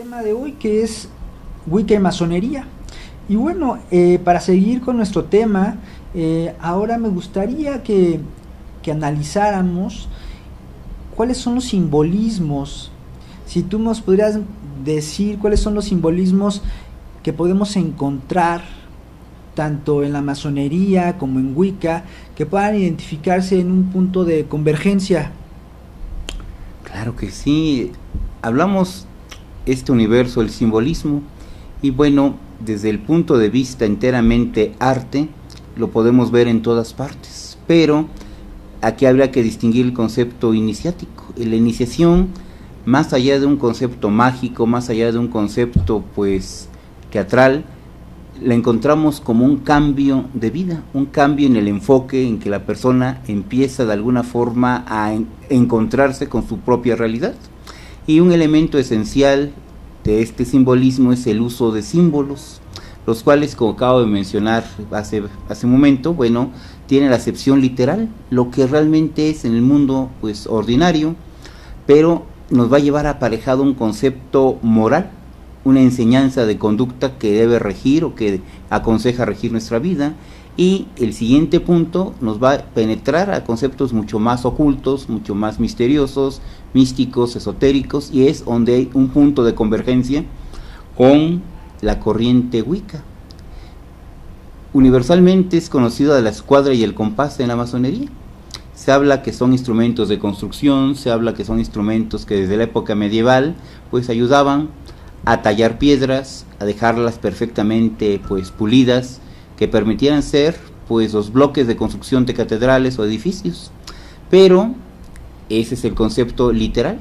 tema de hoy, que es Wicca y masonería. Y bueno, para seguir con nuestro tema, ahora me gustaría que analizáramos cuáles son los simbolismos. Si tú nos podrías decir cuáles son los simbolismos que podemos encontrar tanto en la masonería como en Wicca, que puedan identificarse en un punto de convergencia. Claro que sí, hablamos este universo, el simbolismo, y bueno, desde el punto de vista enteramente arte, lo podemos ver en todas partes, pero aquí habría que distinguir el concepto iniciático. La iniciación, más allá de un concepto mágico, más allá de un concepto pues teatral, la encontramos como un cambio de vida, un cambio en el enfoque en que la persona empieza de alguna forma a encontrarse con su propia realidad. Y un elemento esencial de este simbolismo es el uso de símbolos, los cuales, como acabo de mencionar hace un momento, bueno, tienen la acepción literal, lo que realmente es en el mundo pues ordinario, pero nos va a llevar aparejado un concepto moral, una enseñanza de conducta que debe regir o que aconseja regir nuestra vida. Y el siguiente punto nos va a penetrar a conceptos mucho más ocultos, mucho más misteriosos, místicos, esotéricos, y es donde hay un punto de convergencia con la corriente Wicca. Universalmente es conocida la escuadra y el compás en la masonería. Se habla que son instrumentos de construcción, se habla que son instrumentos que desde la época medieval pues ayudaban a tallar piedras, a dejarlas perfectamente pues pulidas, que permitieran ser pues los bloques de construcción de catedrales o edificios. Pero ese es el concepto literal.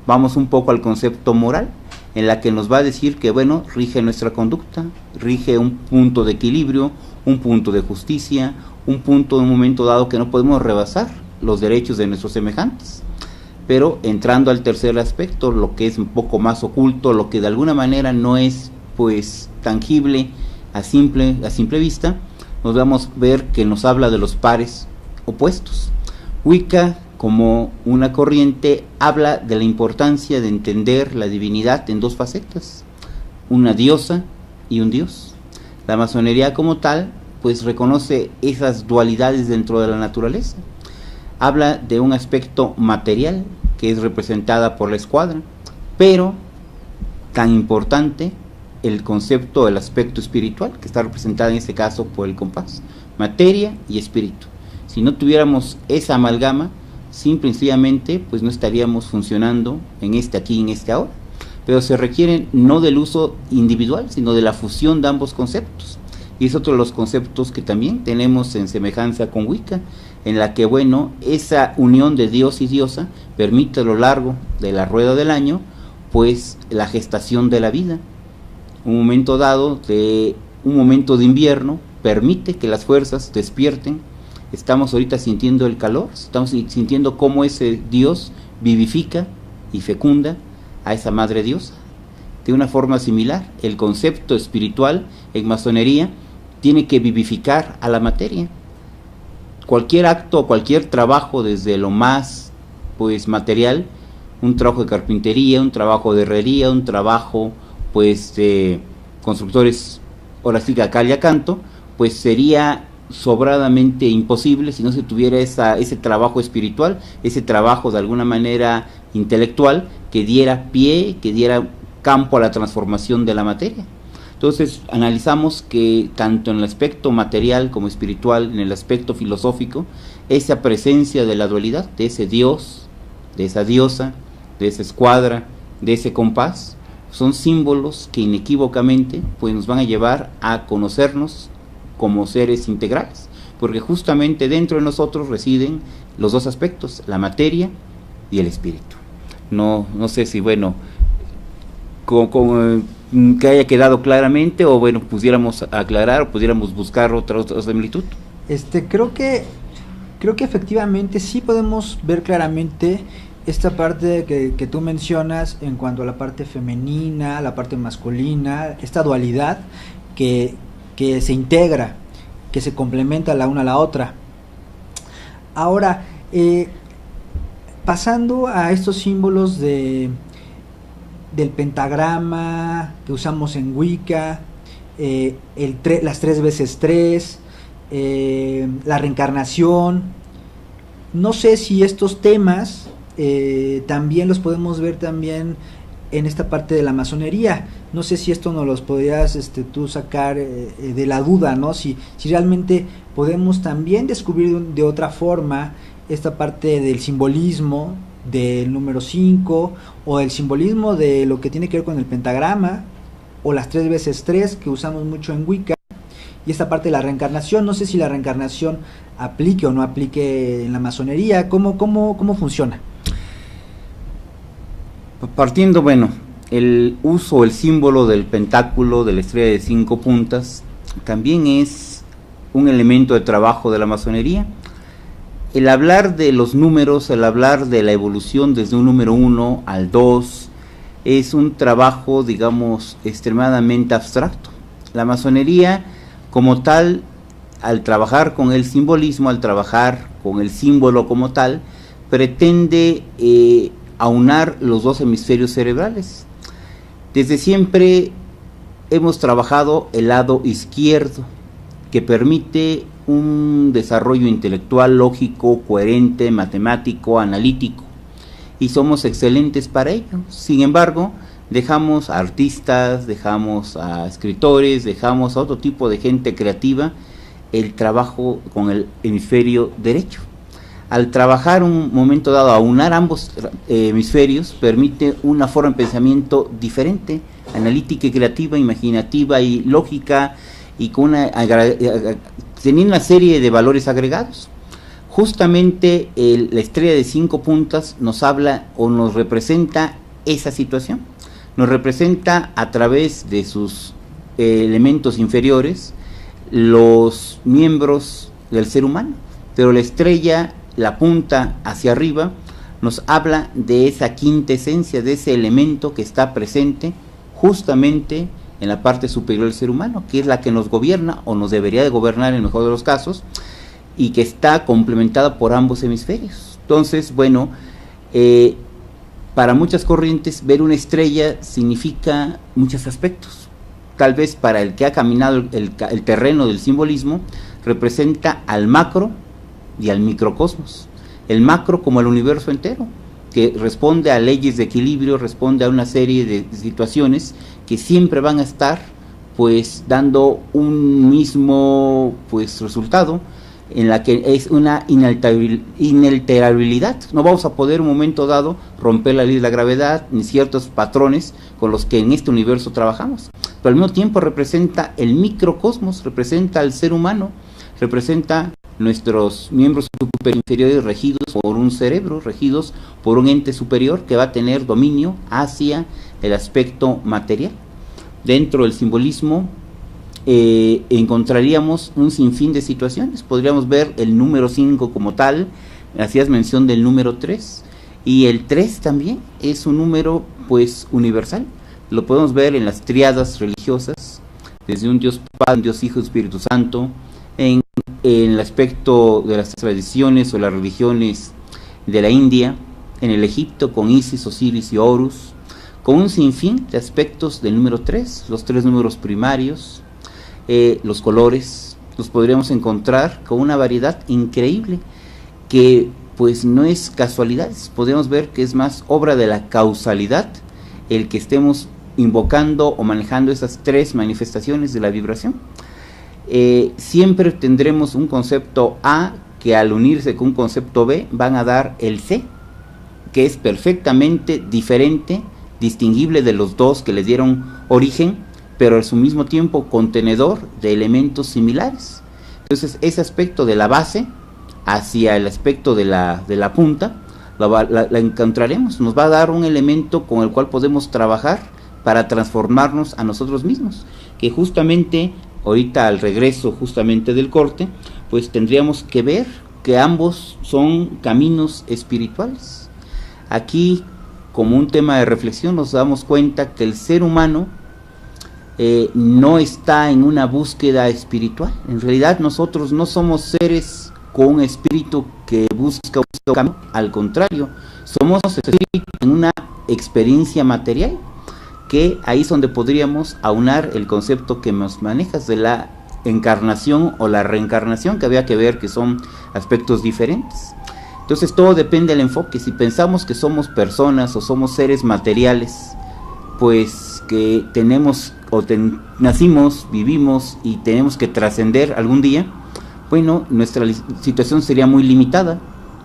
Vamos un poco al concepto moral, en la que nos va a decir que bueno, rige nuestra conducta, rige un punto de equilibrio, un punto de justicia, un punto en un momento dado que no podemos rebasar los derechos de nuestros semejantes. Pero entrando al tercer aspecto, lo que es un poco más oculto, lo que de alguna manera no es pues tangible a simple vista, nos vamos a ver que nos habla de los pares opuestos. Wicca, como una corriente, habla de la importancia de entender la divinidad en dos facetas, una diosa y un dios. La masonería como tal pues reconoce esas dualidades dentro de la naturaleza. Habla de un aspecto material que es representada por la escuadra, pero tan importante el concepto del aspecto espiritual, que está representada en este caso por el compás, materia y espíritu. Si no tuviéramos esa amalgama, simple y sencillamente pues no estaríamos funcionando en este aquí y en este ahora, pero se requiere no del uso individual, sino de la fusión de ambos conceptos. Y es otro de los conceptos que también tenemos en semejanza con Wicca, en la que bueno, esa unión de Dios y diosa permite a lo largo de la rueda del año pues la gestación de la vida. Un momento dado, un momento de invierno, permite que las fuerzas despierten. Estamos ahorita sintiendo el calor, estamos sintiendo cómo ese Dios vivifica y fecunda a esa madre diosa. De una forma similar, el concepto espiritual en masonería tiene que vivificar a la materia. Cualquier acto, cualquier trabajo, desde lo más pues material, un trabajo de carpintería, un trabajo de herrería, un trabajo pues de constructores, ahora sí que a cal y a canto, pues sería sobradamente imposible si no se tuviera ese trabajo espiritual, ese trabajo de alguna manera intelectual que diera pie, que diera campo a la transformación de la materia. Entonces analizamos que tanto en el aspecto material como espiritual, en el aspecto filosófico, esa presencia de la dualidad, de ese Dios, de esa diosa, de esa escuadra, de ese compás, son símbolos que inequívocamente pues nos van a llevar a conocernos como seres integrales, porque justamente dentro de nosotros residen los dos aspectos, la materia y el espíritu. No sé si bueno, que haya quedado claramente, o bueno, pudiéramos aclarar o pudiéramos buscar otra similitud. Creo que efectivamente sí podemos ver claramente esta parte que tú mencionas en cuanto a la parte femenina, la parte masculina, esta dualidad que se integra, que se complementa la una a la otra. Ahora, pasando a estos símbolos del pentagrama que usamos en Wicca, las 3 veces 3, la reencarnación. No sé si estos temas también los podemos ver también en esta parte de la masonería. No sé si esto nos los podrías tú sacar de la duda, ¿no? Si realmente podemos también descubrir de otra forma esta parte del simbolismo del número 5, o el simbolismo de lo que tiene que ver con el pentagrama, o las 3 veces 3 que usamos mucho en Wicca, y esta parte de la reencarnación. No sé si la reencarnación aplique o no aplique en la masonería. ¿Cómo funciona? Partiendo, bueno, el uso, el símbolo del pentáculo, de la estrella de 5 puntas, también es un elemento de trabajo de la masonería. El hablar de los números, el hablar de la evolución desde un número 1 al 2, es un trabajo, digamos, extremadamente abstracto. La masonería, como tal, al trabajar con el simbolismo, al trabajar con el símbolo como tal, pretende aunar los dos hemisferios cerebrales. Desde siempre hemos trabajado el lado izquierdo, que permite un desarrollo intelectual, lógico, coherente, matemático, analítico, y somos excelentes para ello. Sin embargo, dejamos a artistas, dejamos a escritores, dejamos a otro tipo de gente creativa el trabajo con el hemisferio derecho. Al trabajar un momento dado, aunar ambos hemisferios, permite una forma de pensamiento diferente, analítica y creativa, imaginativa y lógica, y con teniendo una serie de valores agregados. Justamente la estrella de 5 puntas nos habla o nos representa esa situación. Nos representa a través de sus elementos inferiores los miembros del ser humano, pero la estrella, la punta hacia arriba, nos habla de esa quinta esencia, de ese elemento que está presente justamente en la parte superior del ser humano, que es la que nos gobierna o nos debería de gobernar en el mejor de los casos, y que está complementada por ambos hemisferios. Entonces, bueno, para muchas corrientes ver una estrella significa muchos aspectos. Tal vez para el que ha caminado el terreno del simbolismo, representa al macro y al microcosmos. El macro como el universo entero, que responde a leyes de equilibrio, responde a una serie de situaciones que siempre van a estar pues dando un mismo pues resultado, en la que es una inalterabilidad. No vamos a poder en un momento dado romper la ley de la gravedad ni ciertos patrones con los que en este universo trabajamos, pero al mismo tiempo representa el microcosmos, representa al ser humano, representa nuestros miembros superiores regidos por un cerebro, regidos por un ente superior que va a tener dominio hacia el aspecto material. Dentro del simbolismo encontraríamos un sinfín de situaciones. Podríamos ver el número 5 como tal, hacías mención del número 3, y el 3 también es un número pues universal. Lo podemos ver en las tríadas religiosas, desde un Dios Padre, un Dios Hijo y Espíritu Santo, en el aspecto de las tradiciones o las religiones de la India, en el Egipto con Isis, Osiris y Horus, con un sinfín de aspectos del número 3, los 3 números primarios, los colores, los podríamos encontrar con una variedad increíble que pues no es casualidad. Podemos ver que es más obra de la causalidad el que estemos invocando o manejando esas 3 manifestaciones de la vibración. Siempre tendremos un concepto A que al unirse con un concepto B van a dar el C, que es perfectamente diferente, distinguible de los dos que les dieron origen, pero al mismo tiempo contenedor de elementos similares. Entonces ese aspecto de la base hacia el aspecto de la punta la encontraremos, nos va a dar un elemento con el cual podemos trabajar para transformarnos a nosotros mismos, que justamente ahorita al regreso justamente del corte, pues tendríamos que ver que ambos son caminos espirituales. Aquí, como un tema de reflexión, nos damos cuenta que el ser humano no está en una búsqueda espiritual. En realidad nosotros no somos seres con un espíritu que busca un camino, al contrario, somos espíritus en una experiencia material. que ahí es donde podríamos aunar el concepto que nos manejas de la encarnación o la reencarnación, que había que ver que son aspectos diferentes. Entonces todo depende del enfoque. Si pensamos que somos personas o somos seres materiales, pues que tenemos nacimos, vivimos y tenemos que trascender algún día, bueno, nuestra situación sería muy limitada.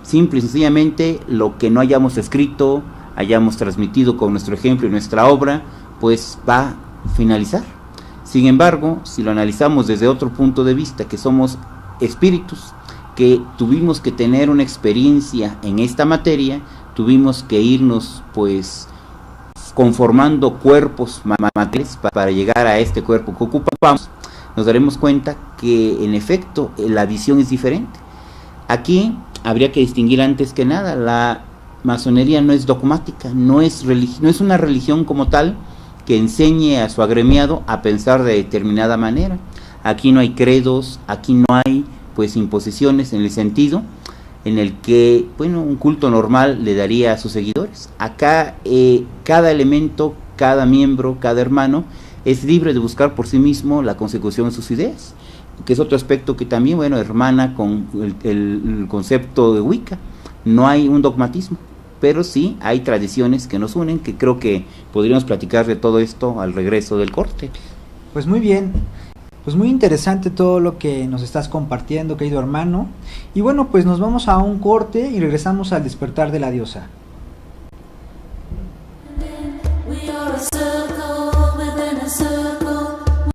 Simple y sencillamente lo que no hayamos escrito, hayamos transmitido con nuestro ejemplo y nuestra obra, pues va a finalizar. Sin embargo, si lo analizamos desde otro punto de vista, que somos espíritus, que tuvimos que tener una experiencia en esta materia, tuvimos que irnos pues conformando cuerpos materiales para llegar a este cuerpo que ocupamos, nos daremos cuenta que en efecto la visión es diferente. Aquí habría que distinguir antes que nada, la masonería no es dogmática, no es una religión como tal que enseñe a su agremiado a pensar de determinada manera. Aquí no hay credos, aquí no hay pues imposiciones en el sentido en el que, bueno, un culto normal le daría a sus seguidores. Acá cada elemento, cada miembro, cada hermano es libre de buscar por sí mismo la consecución de sus ideas, que es otro aspecto que también, bueno, hermana con el concepto de Wicca. No hay un dogmatismo, pero sí hay tradiciones que nos unen, que creo que podríamos platicar de todo esto al regreso del corte. Pues muy bien, pues muy interesante todo lo que nos estás compartiendo, querido hermano. Y bueno, pues nos vamos a un corte y regresamos al despertar de la diosa.